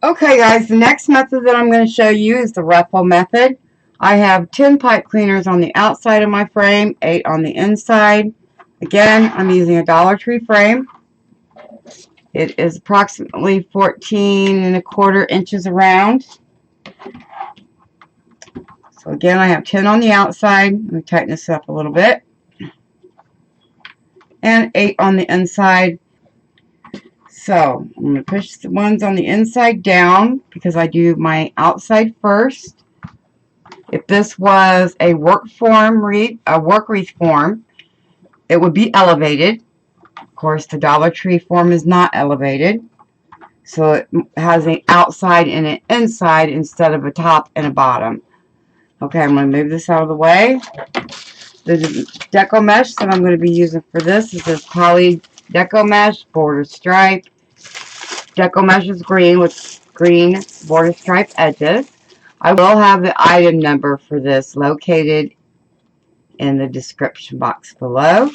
Okay guys, the next method that I'm going to show you is the ruffle method. I have 10 pipe cleaners on the outside of my frame, 8 on the inside. Again, I'm using a Dollar Tree frame. It is approximately 14¼ inches around. So again, I have 10 on the outside. Let me tighten this up a little bit. And 8 on the inside. So I'm going to push the ones on the inside down because I do my outside first. If this was a work wreath form, it would be elevated. Of course, the Dollar Tree form is not elevated. So it has an outside and an inside instead of a top and a bottom. Okay, I'm going to move this out of the way. The deco mesh that I'm going to be using for this is this poly deco mesh border stripe. Deco mesh is green with green border stripe edges. I will have the item number for this located in the description box below.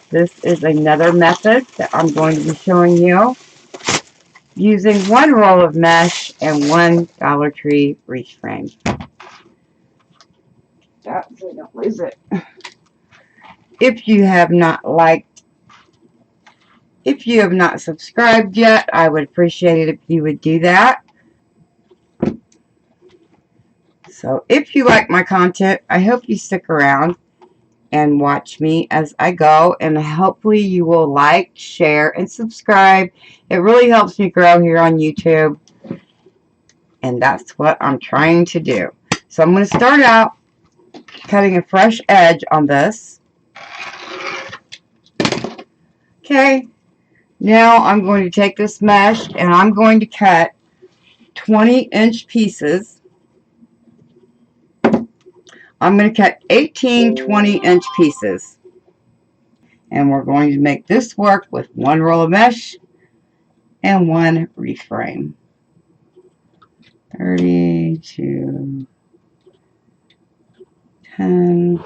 This is another method that I'm going to be showing you using 1 roll of mesh and 1 Dollar Tree wreath frame. So I don't lose it. If you have not subscribed yet, I would appreciate it if you would do that. So if you like my content, I hope you stick around and watch me as I go, and hopefully you will like, share, and subscribe. It really helps me grow here on YouTube, and that's what I'm trying to do. So I'm going to start out cutting a fresh edge on this. Okay, now I'm going to take this mesh and I'm going to cut 20-inch pieces. I'm going to cut 18 20-inch pieces. And we're going to make this work with 1 roll of mesh and 1 wreath frame. 32, 10.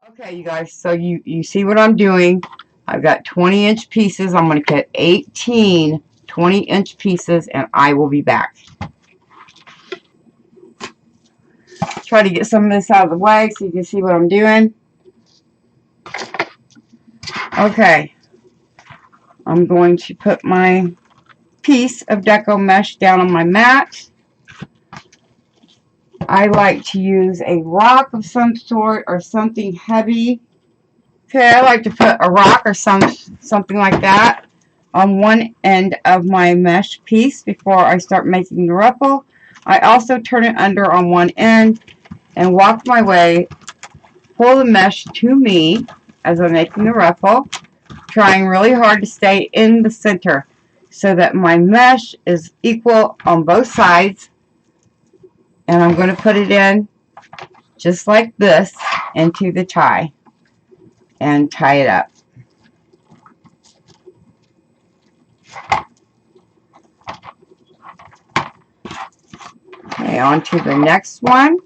Okay, you guys, so you see what I'm doing. I've got 20-inch pieces. I'm going to cut 18 20-inch pieces, and I will be back. Try to get some of this out of the way so you can see what I'm doing. Okay, I'm going to put my piece of deco mesh down on my mat. I like to use a rock of some sort or something heavy. Okay, I like to put a rock or something like that on one end of my mesh piece before I start making the ruffle. I also turn it under on one end and walk my way, pull the mesh to me as I'm making the ruffle, trying really hard to stay in the center so that my mesh is equal on both sides. And I'm going to put it in just like this into the tie and tie it up. Okay, on to the next one.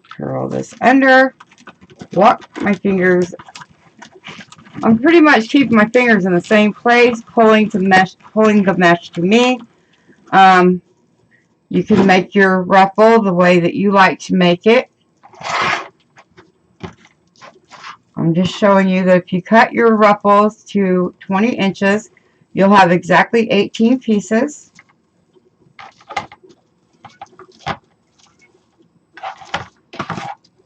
Curl this under, walk my fingers. I'm pretty much keeping my fingers in the same place, pulling the mesh to me. You can make your ruffle the way that you like to make it. I'm just showing you that if you cut your ruffles to 20 inches, you'll have exactly 18 pieces.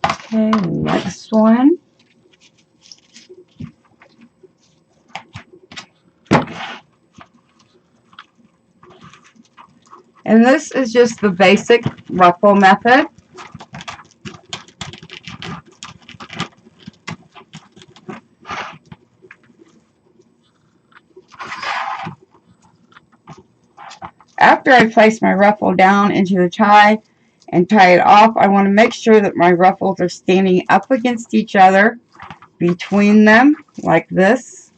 Okay, next one. And this is just the basic ruffle method. After I place my ruffle down into the tie and tie it off, I want to make sure that my ruffles are standing up against each other between them like this.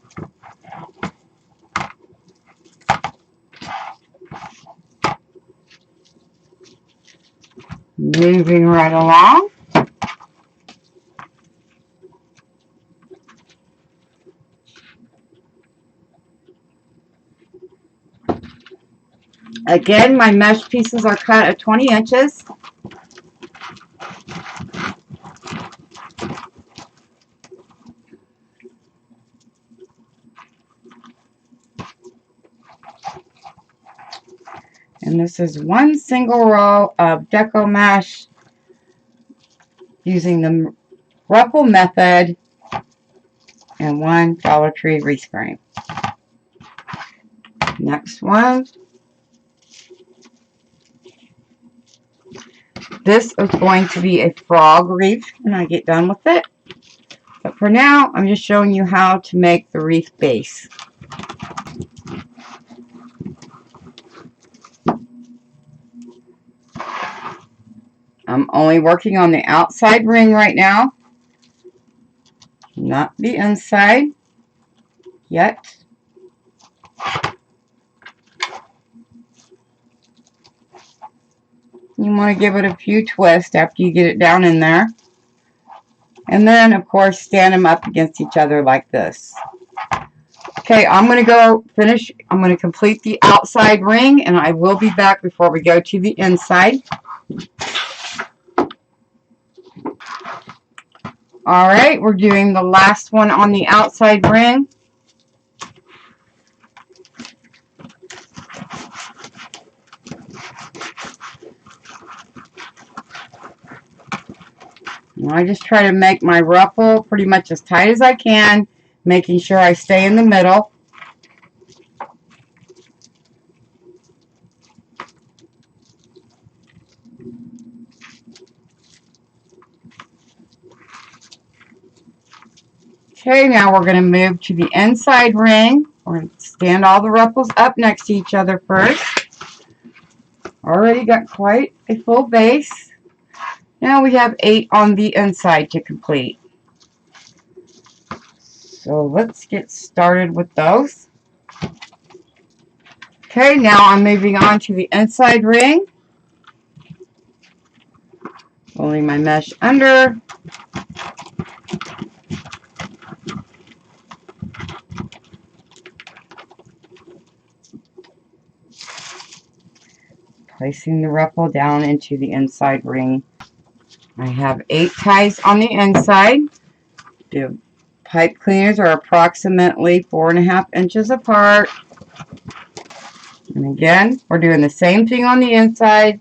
Moving right along. Again, my mesh pieces are cut at 20 inches. And this is one single row of deco mesh using the ruffle method and one Dollar Tree wreath frame. Next one. This is going to be a frog wreath when I get done with it. But for now, I'm just showing you how to make the wreath base. I'm only working on the outside ring right now, not the inside yet. You want to give it a few twists after you get it down in there. And then, of course, stand them up against each other like this. Okay, I'm going to go finish. I'm going to complete the outside ring, and I will be back before we go to the inside. All right, we're doing the last one on the outside ring. And I just try to make my ruffle pretty much as tight as I can, making sure I stay in the middle. Okay, now we're going to move to the inside ring. We're going to stand all the ruffles up next to each other first. Already got quite a full base. Now we have 8 on the inside to complete. So let's get started with those. Okay, now I'm moving on to the inside ring. Rolling my mesh under. Placing the ruffle down into the inside ring. I have 8 ties on the inside. The pipe cleaners are approximately 4.5 inches apart. And again, we're doing the same thing on the inside,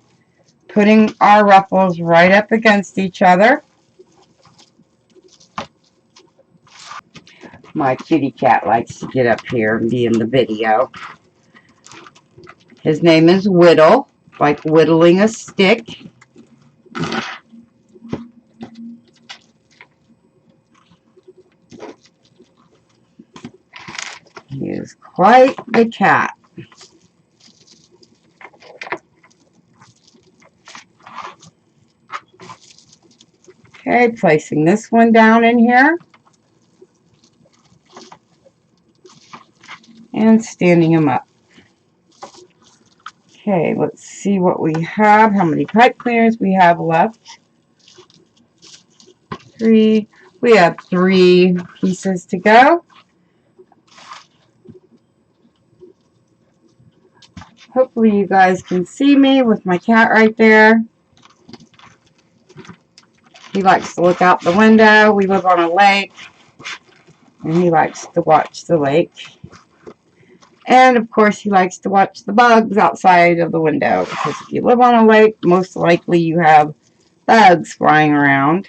putting our ruffles right up against each other. My kitty cat likes to get up here and be in the video. His name is Whittle, like whittling a stick. He is quite the cat. Okay, placing this one down in here. And standing them up. Okay, let's see what we have, how many pipe cleaners we have left. 3. We have 3 pieces to go. Hopefully you guys can see me with my cat right there. He likes to look out the window. We live on a lake, and he likes to watch the lake. And, of course, he likes to watch the bugs outside of the window, because if you live on a lake, most likely you have bugs flying around.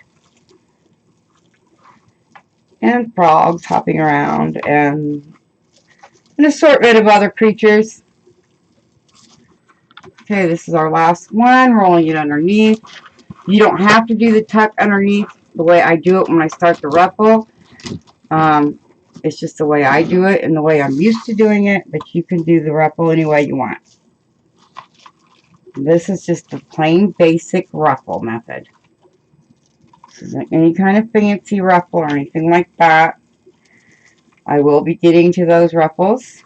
And frogs hopping around, and an assortment of other creatures. Okay, this is our last one, rolling it underneath. You don't have to do the tuck underneath the way I do it when I start the ruffle. It's just the way I do it and the way I'm used to doing it, but you can do the ruffle any way you want. This is just the plain basic ruffle method. This isn't any kind of fancy ruffle or anything like that. I will be getting to those ruffles.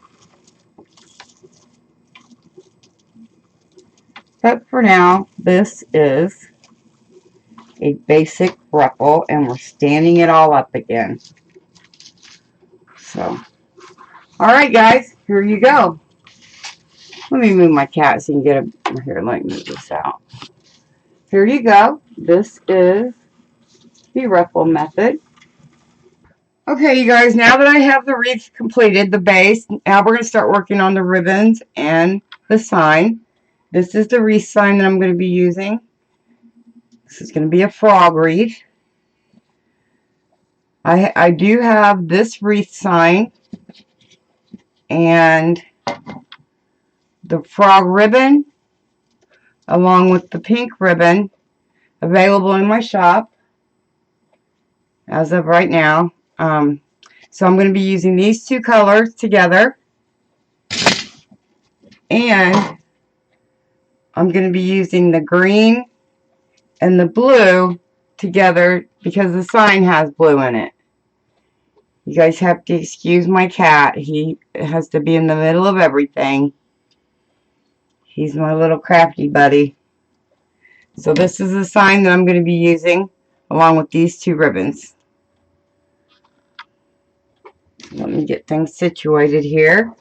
But for now, this is a basic ruffle, and we're standing it all up again. So, alright guys, here you go. Let me move my cat so you can get a, here, let me move this out. Here you go. This is the ruffle method. Okay, you guys, now that I have the wreath completed, the base, now we're going to start working on the ribbons and the sign. This is the wreath sign that I'm going to be using. This is going to be a frog wreath. I do have this wreath sign and the frog ribbon along with the pink ribbon available in my shop as of right now. So I'm going to be using these two colors together, and I'm going to be using the green and the blue together because the sign has blue in it. You guys have to excuse my cat. He has to be in the middle of everything. He's my little crafty buddy. So this is the sign that I'm going to be using along with these two ribbons. Let me get things situated here.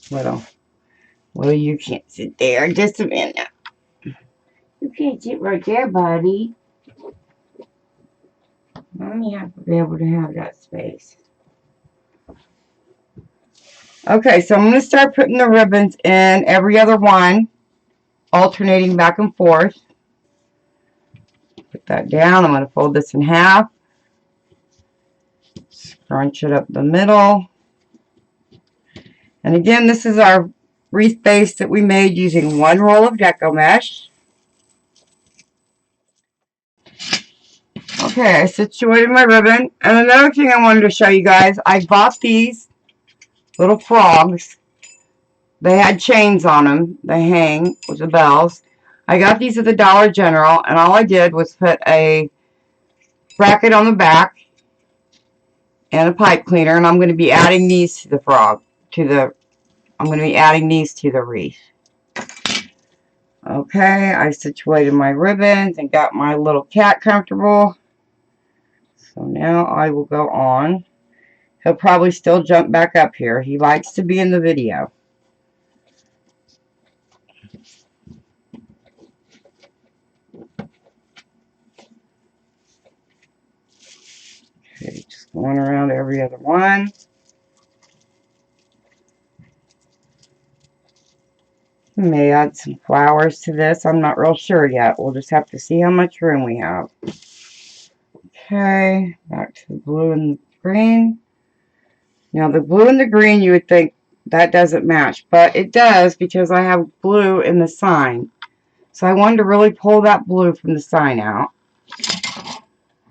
Well, you can't sit there. Just a minute. You can't sit right there, buddy. Mommy has to be able to have that space. Okay, so I'm going to start putting the ribbons in every other one, alternating back and forth. Put that down. I'm going to fold this in half. Scrunch it up the middle. And again, this is our wreath base that we made using one roll of deco mesh. Okay, I situated my ribbon. And another thing I wanted to show you guys, I bought these little frogs. They had chains on them. They hang with the bells. I got these at the Dollar General, and all I did was put a bracket on the back and a pipe cleaner, and I'm going to be adding these to the frog. I'm going to be adding these to the wreath. Okay, I situated my ribbons and got my little cat comfortable. So now I will go on. He'll probably still jump back up here. He likes to be in the video. Okay, just going around every other one. May add some flowers to this. I'm not real sure yet. We'll just have to see how much room we have. Okay, back to the blue and the green. Now the blue and the green, you would think that doesn't match, but it does because I have blue in the sign. So I wanted to really pull that blue from the sign out.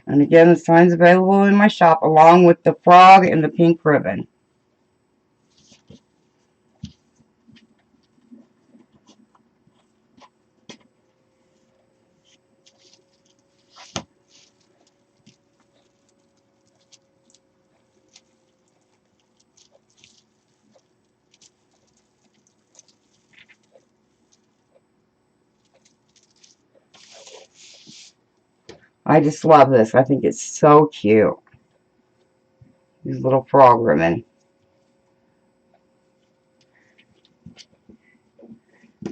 And again, the sign's available in my shop along with the frog and the pink ribbon. I just love this. I think it's so cute. These little frog ribbon.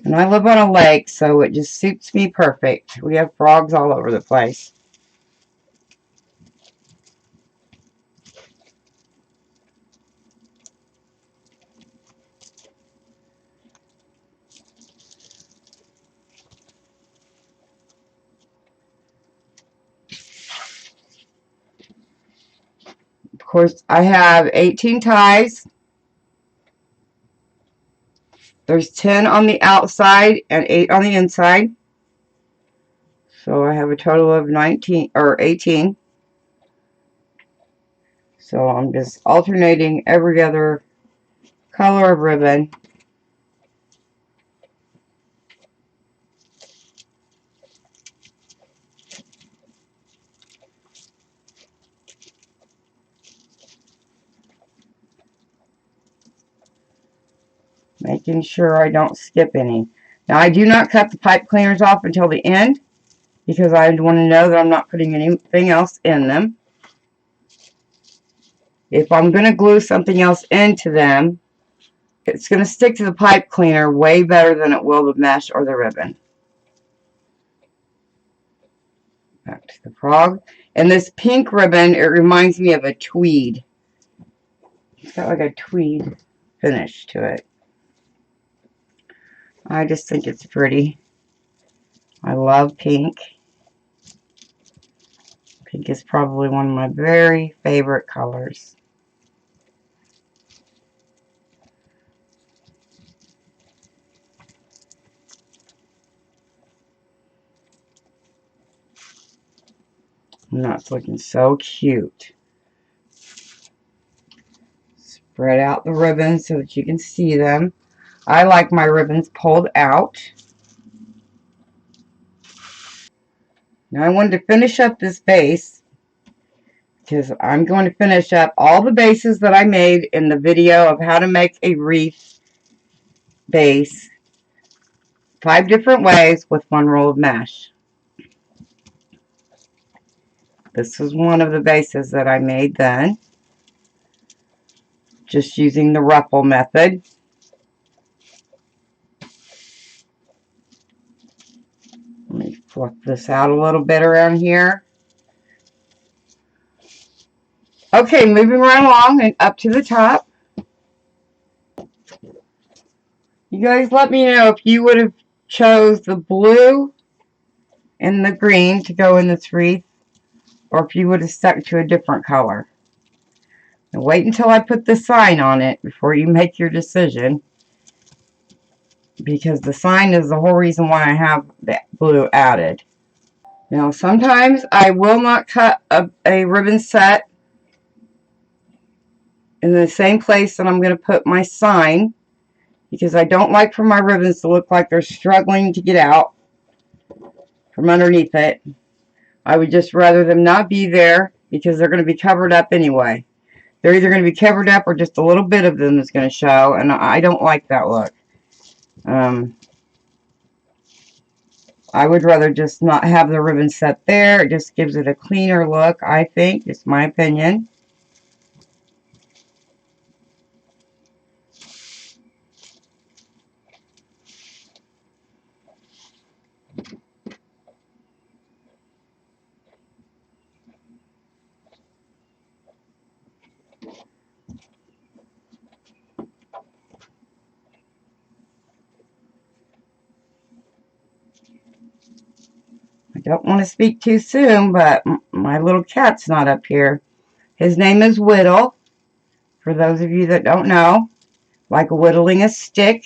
And I live on a lake, so it just suits me perfect. We have frogs all over the place. Of course, I have 18 ties. There's 10 on the outside and 8 on the inside. So I have a total of 19 or 18. So I'm just alternating every other color of ribbon. making sure I don't skip any. Now, I do not cut the pipe cleaners off until the end because I want to know that I'm not putting anything else in them. If I'm going to glue something else into them, it's going to stick to the pipe cleaner way better than it will the mesh or the ribbon. Back to the frog. And this pink ribbon, it reminds me of a tweed. It's got like a tweed finish to it. I just think it's pretty. I love pink. Pink is probably one of my very favorite colors. And that's looking so cute. Spread out the ribbons so that you can see them. I like my ribbons pulled out. Now I wanted to finish up this base because I'm going to finish up all the bases that I made in the video of how to make a wreath base 5 different ways with 1 roll of mesh. This was one of the bases that I made then, just using the ruffle method. Let me fluff this out a little bit around here. Okay, moving right along and up to the top. You guys let me know if you would have chose the blue and the green to go in this wreath, or if you would have stuck to a different color. Now wait until I put the sign on it before you make your decision, because the sign is the whole reason why I have that blue added. Now sometimes I will not cut a ribbon set in the same place that I'm going to put my sign, because I don't like for my ribbons to look like they're struggling to get out from underneath it. I would just rather them not be there because they're going to be covered up anyway. They're either going to be covered up or just a little bit of them is going to show, and I don't like that look. I would rather just not have the ribbon set there. It just gives it a cleaner look, I think. It's my opinion. I don't want to speak too soon, but my little cat's not up here. His name is Whittle, for those of you that don't know, like whittling a stick.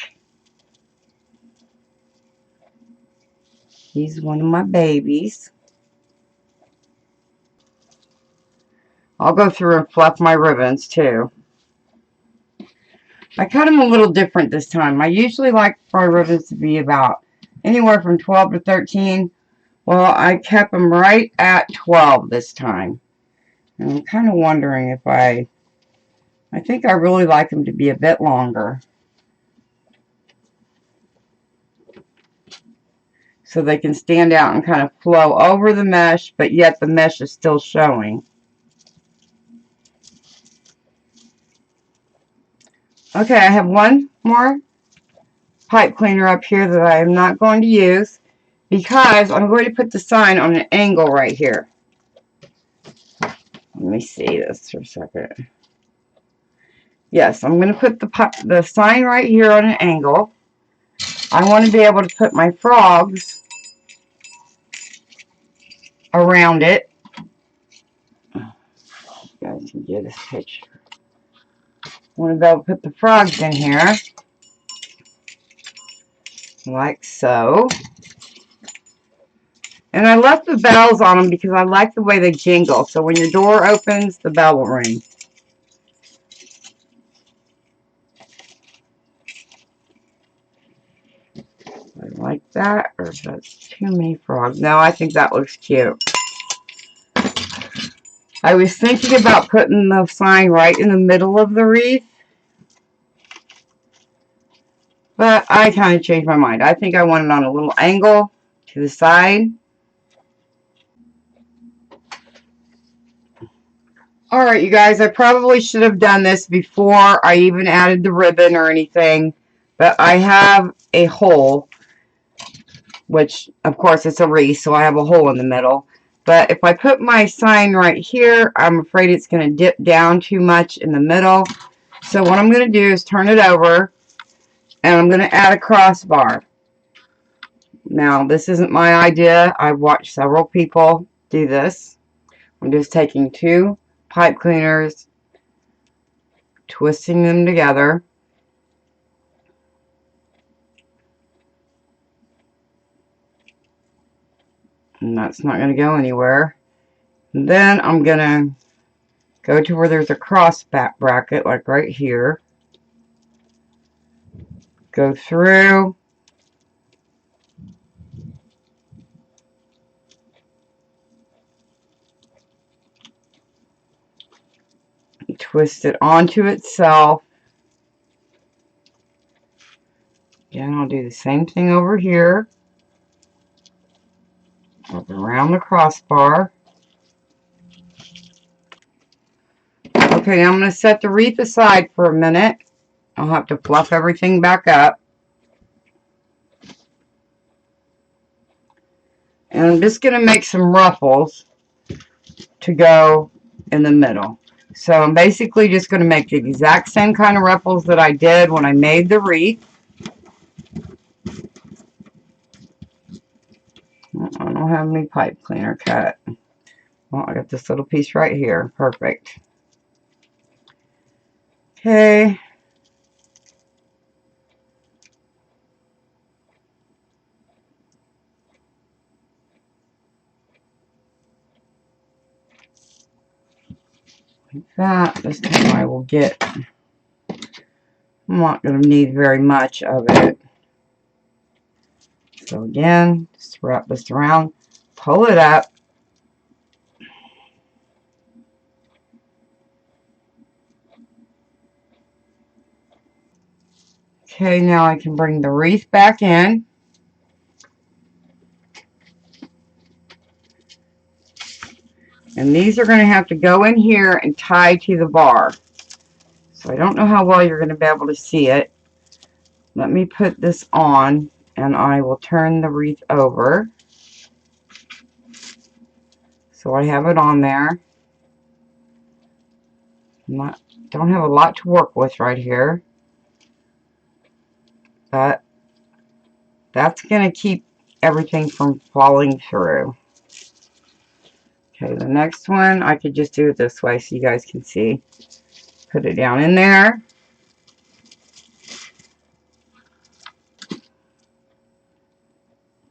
He's one of my babies. I'll go through and fluff my ribbons too. I cut them a little different this time. I usually like my ribbons to be about anywhere from 12 to 13. Well, I kept them right at 12 this time. And I'm kind of wondering if I think I really like them to be a bit longer, so they can stand out and kind of flow over the mesh, but yet the mesh is still showing. Okay, I have one more pipe cleaner up here that I am not going to use because I'm going to put the sign on an angle right here. Let me see this for a second. Yes, I'm going to put the sign right here on an angle. I want to be able to put my frogs around it. You guys can get this picture. I want to be able to put the frogs in here, like so. And I left the bells on them because I like the way they jingle. So when your door opens, the bell will ring. I like that, or if that's too many frogs. No, I think that looks cute. I was thinking about putting the sign right in the middle of the wreath, But I kind of changed my mind. I think I want it on a little angle to the side. Alright, you guys, I probably should have done this before I even added the ribbon or anything. But I have a hole, which, of course, it's a wreath, so I have a hole in the middle. But if I put my sign right here, I'm afraid it's going to dip down too much in the middle. So what I'm going to do is turn it over, and I'm going to add a crossbar. Now, this isn't my idea. I've watched several people do this. I'm just taking 2 pipe cleaners, twisting them together. And that's not going to go anywhere. And then I'm going to go to where there's a cross back bracket, like right here. Go through. Twist it onto itself. Again, I'll do the same thing over here. Up around the crossbar. Okay, now I'm going to set the wreath aside for a minute. I'll have to fluff everything back up. And I'm just going to make some ruffles to go in the middle. So I'm basically just going to make the exact same kind of ruffles that I did when I made the wreath. I don't have any pipe cleaner cut. Well, I got this little piece right here. Perfect. Okay. Like that. This time I will get, I'm not going to need very much of it. So again, just wrap this around, pull it up. Okay, now I can bring the wreath back in. And these are going to have to go in here and tie to the bar. So I don't know how well you're going to be able to see it. Let me put this on and I will turn the wreath over. So I have it on there. Don't have a lot to work with right here. But that's going to keep everything from falling through. Okay, the next one, I could just do it this way so you guys can see. Put it down in there.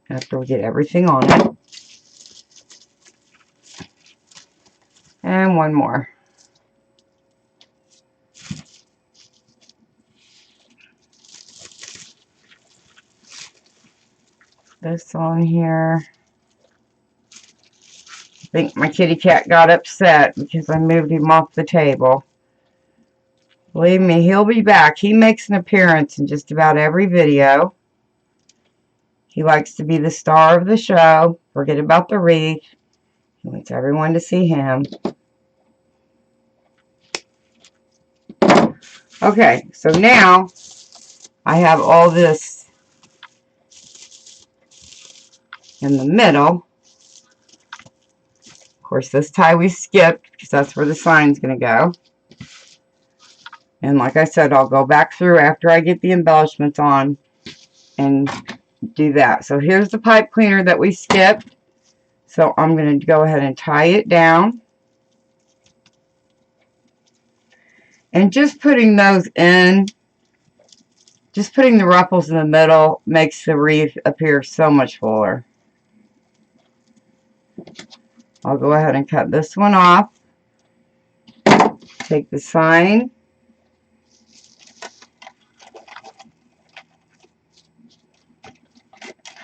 After we get everything on it. And one more. This on here. I think my kitty cat got upset because I moved him off the table. Believe me, he'll be back. He makes an appearance in just about every video. He likes to be the star of the show. Forget about the wreath. He wants everyone to see him. Okay, so now I have all this in the middle. Of course, this tie we skipped because that's where the sign's going to go. And like I said, I'll go back through after I get the embellishments on and do that. So here's the pipe cleaner that we skipped. So I'm going to go ahead and tie it down. And just putting those in, just putting the ruffles in the middle makes the wreath appear so much fuller. I'll go ahead and cut this one off. Take the sign.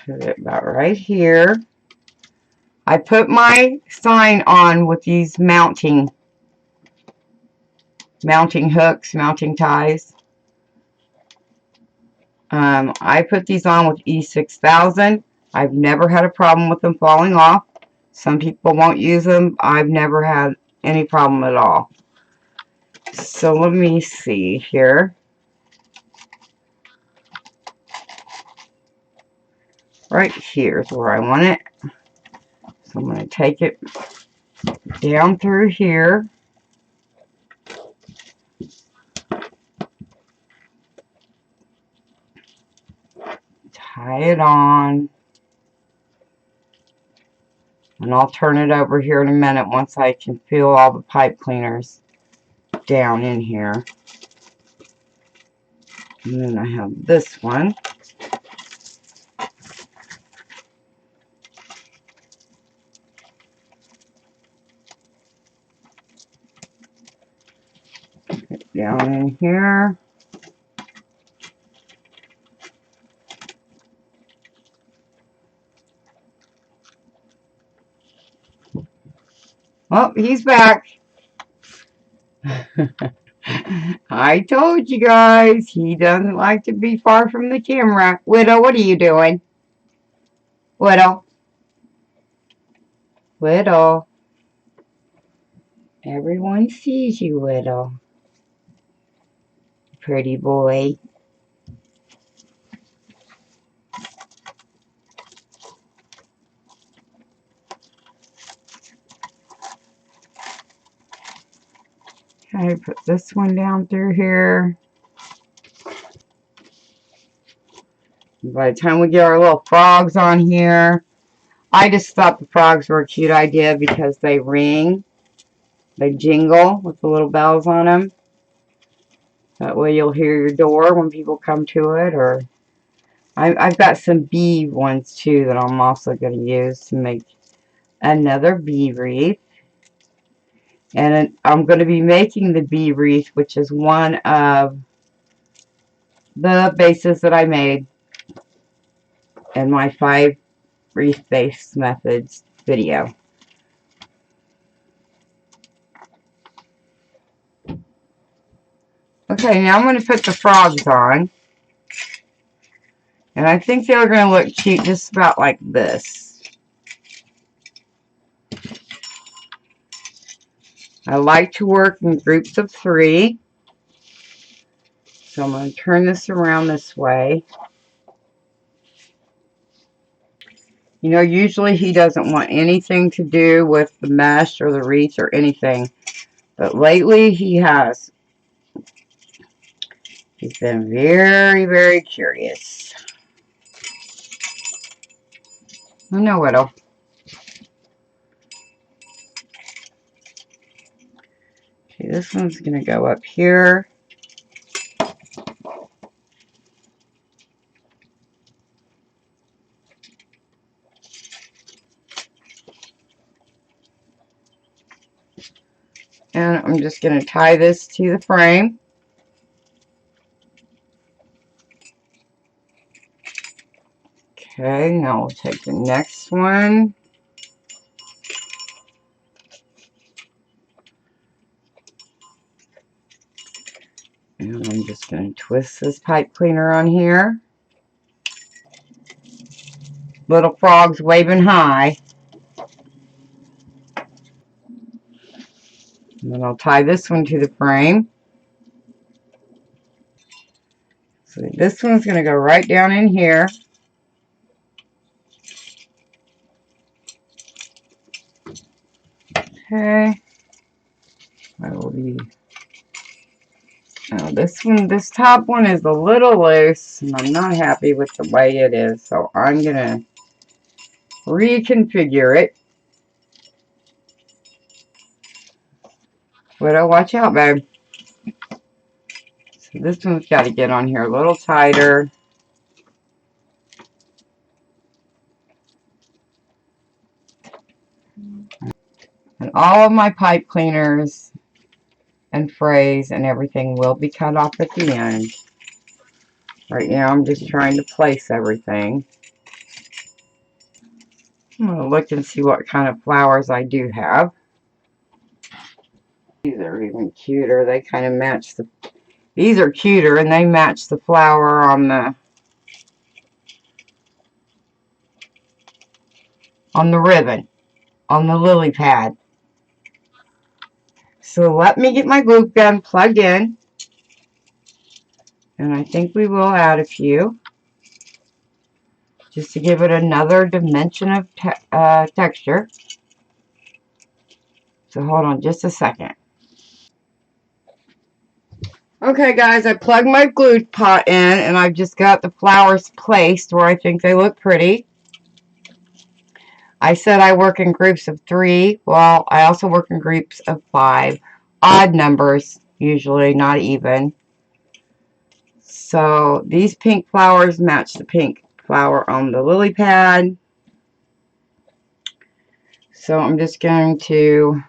Put it about right here. I put my sign on with these mounting hooks, mounting ties. I put these on with E6000. I've never had a problem with them falling off. Some people won't use them. I've never had any problem at all. So let me see here. Right here is where I want it. So I'm going to take it down through here. Tie it on. And I'll turn it over here in a minute once I can feel all the pipe cleaners down in here. And then I have this one. Down in here. Oh, he's back. I told you guys, he doesn't like to be far from the camera. Widow, what are you doing? Widow. Widow. Everyone sees you, Widow. Pretty boy. Okay, put this one down through here. By the time we get our little frogs on here, I just thought the frogs were a cute idea because they ring. They jingle with the little bells on them. That way you'll hear your door when people come to it. Or I've got some bee ones too that I'm also going to use to make another bee wreath. And I'm going to be making the bee wreath, which is one of the bases that I made in my 5 wreath base methods video. Okay, now I'm going to put the frogs on. And I think they're going to look cute just about like this. I like to work in groups of 3. So I'm going to turn this around this way. You know, usually he doesn't want anything to do with the mesh or the wreath or anything. But lately he has. He's been very, very curious. Oh, no, Widow. Okay, this one's going to go up here. And I'm just going to tie this to the frame. Okay, now we'll take the next one. And I'm just going to twist this pipe cleaner on here. Little frogs waving high. And then I'll tie this one to the frame. So this one's going to go right down in here. Okay. I will be... Now this top one is a little loose, and I'm not happy with the way it is, so I'm going to reconfigure it. Widow, watch out, babe. So this one's got to get on here a little tighter. And all of my pipe cleaners and frays and everything will be cut off at the end. Right now I'm just trying to place everything. I'm going to look and see what kind of flowers I do have. These are even cuter. They kind of match the... These are cuter and they match the flower on the on the ribbon, on the lily pad. So let me get my glue gun plugged in. And I think we will add a few, just to give it another dimension of texture. So hold on just a second. Okay guys, I plugged my glue pot in and I've just got the flowers placed where I think they look pretty. I said I work in groups of 3. Well, I also work in groups of 5. Odd numbers, usually, not even. So these pink flowers match the pink flower on the lily pad. So I'm just going to,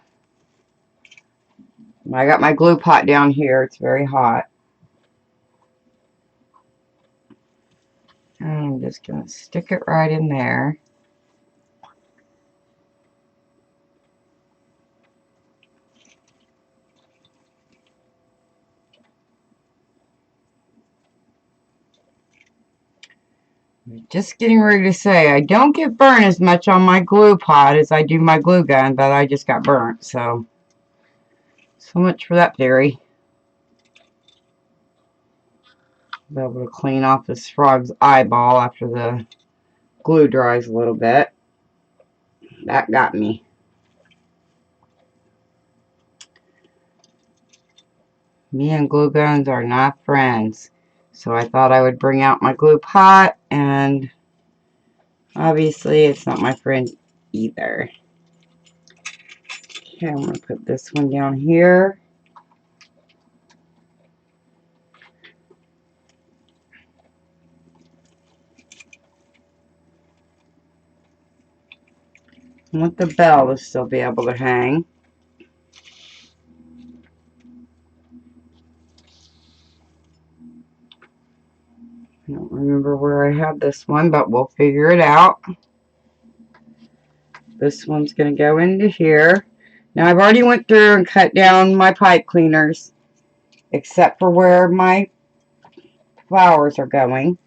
I got my glue pot down here. It's very hot. And I'm just going to stick it right in there. Just getting ready to say, I don't get burnt as much on my glue pot as I do my glue gun, but I just got burnt, so much for that theory. Be able to clean off this frog's eyeball after the glue dries a little bit. That got me. Me and glue guns are not friends. So I thought I would bring out my glue pot, and obviously it's not my friend either. Okay, I'm going to put this one down here. I want the bell to still be able to hang. I don't remember where I had this one, but we'll figure it out. This one's going to go into here. Now I've already went through and cut down my pipe cleaners, except for where my flowers are going.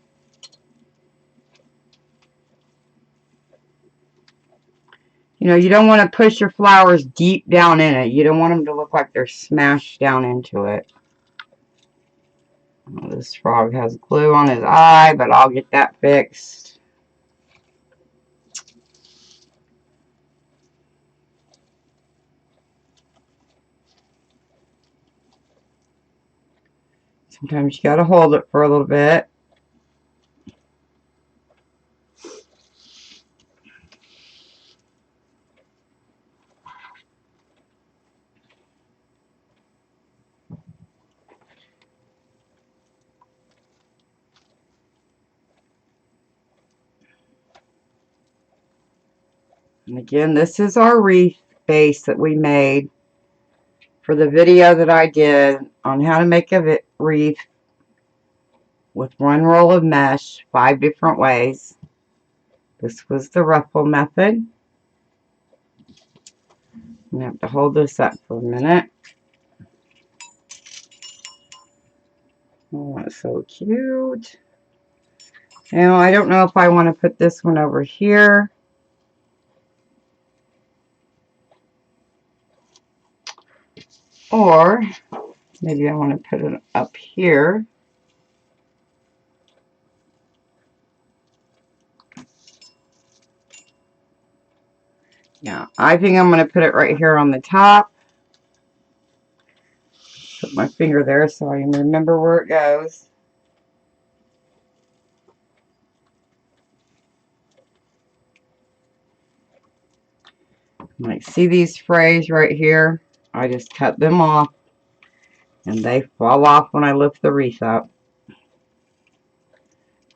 You know, you don't want to push your flowers deep down in it. You don't want them to look like they're smashed down into it. Oh, this frog has glue on his eye, but I'll get that fixed. Sometimes you got to hold it for a little bit. And again, this is our wreath base that we made for the video that I did on how to make a wreath with 1 roll of mesh, 5 different ways. This was the ruffle method. I'm going to have to hold this up for a minute. Oh, that's so cute. Now, I don't know if I want to put this one over here. Or maybe I want to put it up here. Yeah, I think I'm going to put it right here on the top. Put my finger there so I can remember where it goes. Like, see these frays right here? I just cut them off, and they fall off when I lift the wreath up.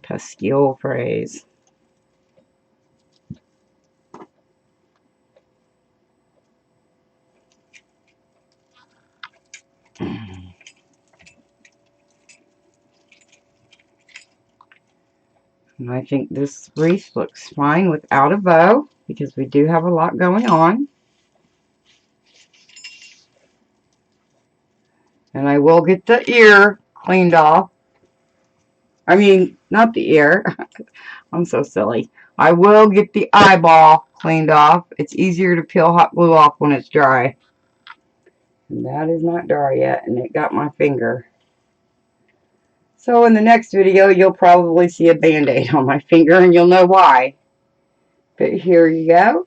Pesky old frays. And I think this wreath looks fine without a bow, because we do have a lot going on. And I will get the ear cleaned off. I mean, not the ear. I'm so silly. I will get the eyeball cleaned off. It's easier to peel hot glue off when it's dry. And that is not dry yet, and it got my finger. So in the next video, you'll probably see a band-aid on my finger, and you'll know why. But here you go.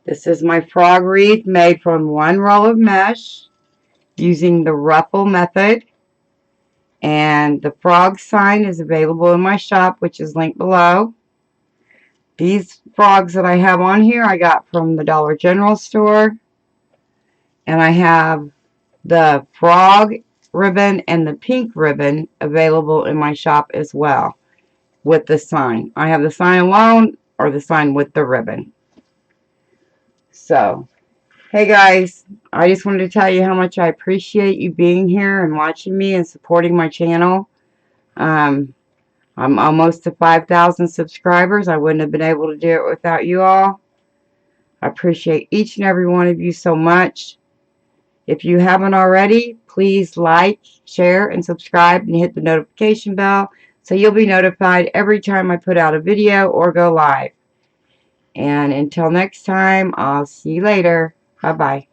This is my frog wreath made from one roll of mesh using the ruffle method. And the frog sign is available in my shop, which is linked below. These frogs that I have on here, I got from the Dollar General store. And I have the frog ribbon and the pink ribbon available in my shop as well with the sign. I have the sign alone or the sign with the ribbon. So, hey guys, I just wanted to tell you how much I appreciate you being here and watching me and supporting my channel. I'm almost to 5,000 subscribers. I wouldn't have been able to do it without you all. I appreciate each and every one of you so much. If you haven't already, please like, share, and subscribe and hit the notification bell so you'll be notified every time I put out a video or go live. And until next time, I'll see you later. Bye-bye.